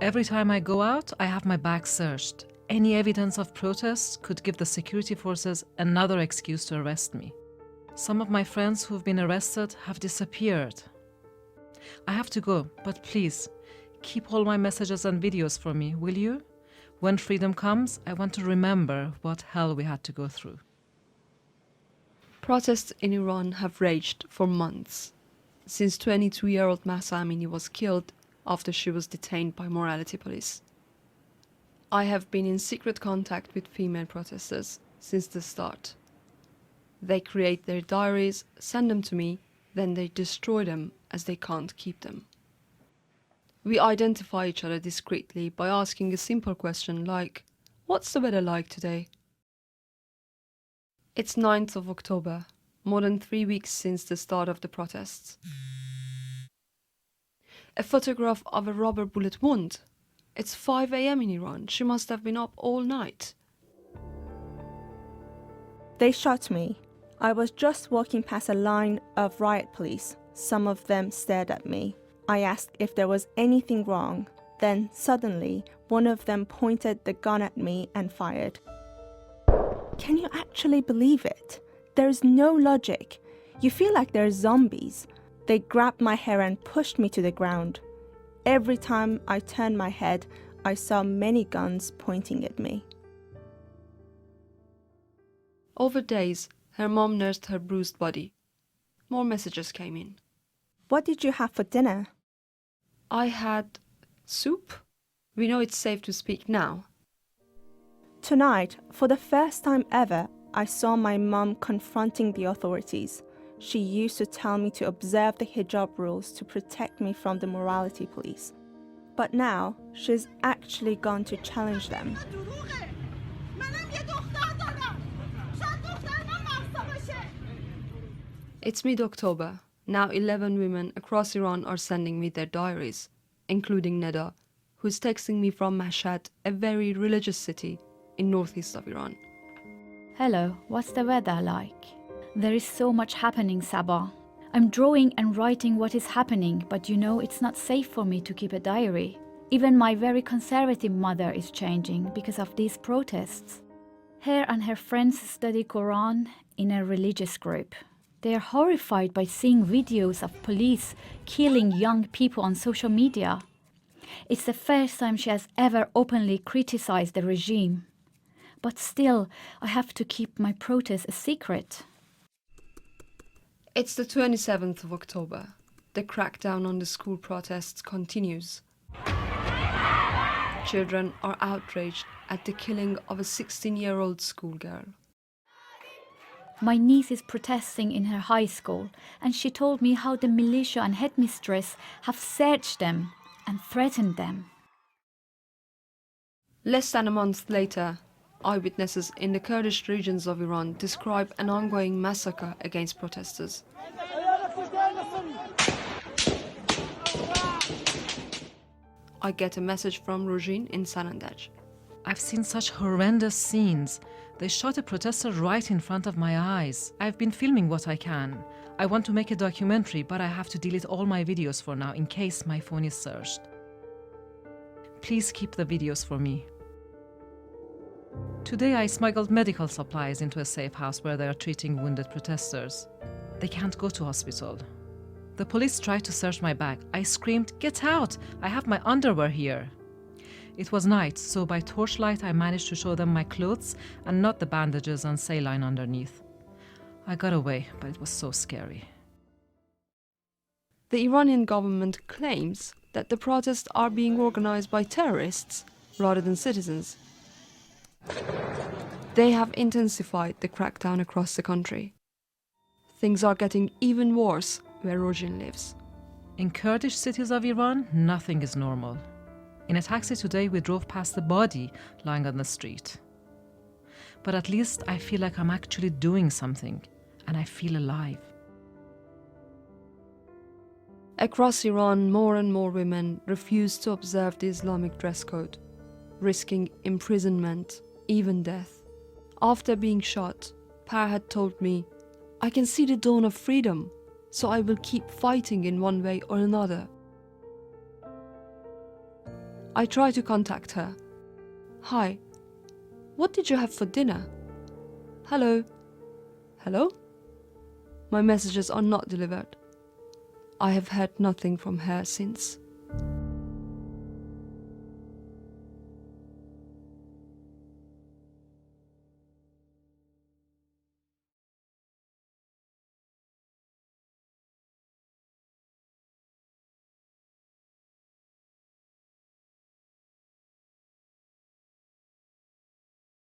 Every time I go out, I have my bag searched. Any evidence of protests could give the security forces another excuse to arrest me. Some of my friends who've been arrested have disappeared. I have to go, but please, keep all my messages and videos for me, will you? When freedom comes, I want to remember what hell we had to go through. Protests in Iran have raged for months, since 22-year-old Mahsa Amini was killed after she was detained by morality police. I have been in secret contact with female protesters since the start. They create their diaries, send them to me, then they destroy them as they can't keep them. We identify each other discreetly by asking a simple question like, "What's the weather like today?" It's 9th of October, more than 3 weeks since the start of the protests. A photograph of a rubber bullet wound. It's 5 a.m. in Iran. She must have been up all night. They shot me. I was just walking past a line of riot police. Some of them stared at me. I asked if there was anything wrong. Then suddenly, one of them pointed the gun at me and fired. Can you actually believe it? There is no logic. You feel like they're zombies. They grabbed my hair and pushed me to the ground. Every time I turned my head, I saw many guns pointing at me. Over days, her mom nursed her bruised body. More messages came in. What did you have for dinner? I had soup. We know it's safe to speak now. Tonight, for the first time ever, I saw my mom confronting the authorities. She used to tell me to observe the hijab rules to protect me from the morality police. But now, she's actually gone to challenge them. It's mid-October. Now 11 women across Iran are sending me their diaries, including Neda, who's texting me from Mashhad, a very religious city in northeast of Iran. Hello, what's the weather like? There is so much happening, Sabah. I'm drawing and writing what is happening, but you know it's not safe for me to keep a diary. Even my very conservative mother is changing because of these protests. Her and her friends study Quran in a religious group. They are horrified by seeing videos of police killing young people on social media. It's the first time she has ever openly criticized the regime. But still, I have to keep my protest a secret. It's the 27th of October. The crackdown on the school protests continues. Children are outraged at the killing of a 16-year-old schoolgirl. My niece is protesting in her high school, and she told me how the militia and headmistress have searched them and threatened them. Less than a month later, eyewitnesses in the Kurdish regions of Iran describe an ongoing massacre against protesters. I get a message from Rojin in Sanandaj. I've seen such horrendous scenes. They shot a protester right in front of my eyes. I've been filming what I can. I want to make a documentary, but I have to delete all my videos for now in case my phone is searched. Please keep the videos for me. Today I smuggled medical supplies into a safe house where they are treating wounded protesters. They can't go to hospital. The police tried to search my bag. I screamed, "Get out! I have my underwear here." It was night, so by torchlight I managed to show them my clothes and not the bandages and saline underneath. I got away, but it was so scary. The Iranian government claims that the protests are being organized by terrorists rather than citizens. They have intensified the crackdown across the country. Things are getting even worse where Rojin lives. In Kurdish cities of Iran, nothing is normal. In a taxi today, we drove past the body lying on the street. But at least I feel like I'm actually doing something, and I feel alive. Across Iran, more and more women refuse to observe the Islamic dress code, risking imprisonment, even death. After being shot, Par had told me, "I can see the dawn of freedom, so I will keep fighting in one way or another." I try to contact her. Hi. What did you have for dinner? Hello. Hello? My messages are not delivered. I have heard nothing from her since.